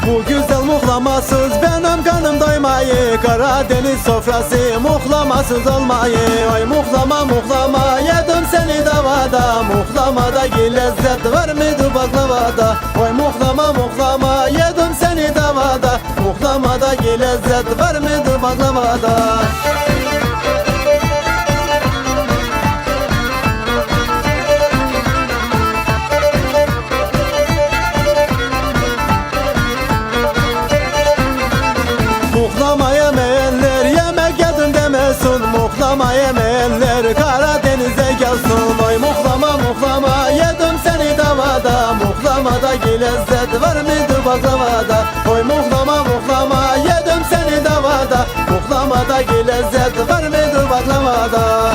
Bu güzel muhlamasız benim kanım doymayı, Karadeniz sofrası muhlamasız olmayı. Oy muhlama muhlama yedim seni davada, Muhlamadaki lezzet var mıydı baklavada? Oy muhlama muhlama yedim seni davada, Muhlamadaki lezzet var mıydı baklavada? Muhlama yemeyenler yemek yedim demesin, Muhlama yemeyenler Karadeniz'e gelsin. Oy muhlama muhlama yedim seni davada, Muhlamadaki lezzet var mıydı baklavada? Oy muhlama muhlama yedim seni davada, Muhlamadaki lezzet var mıydı baklavada?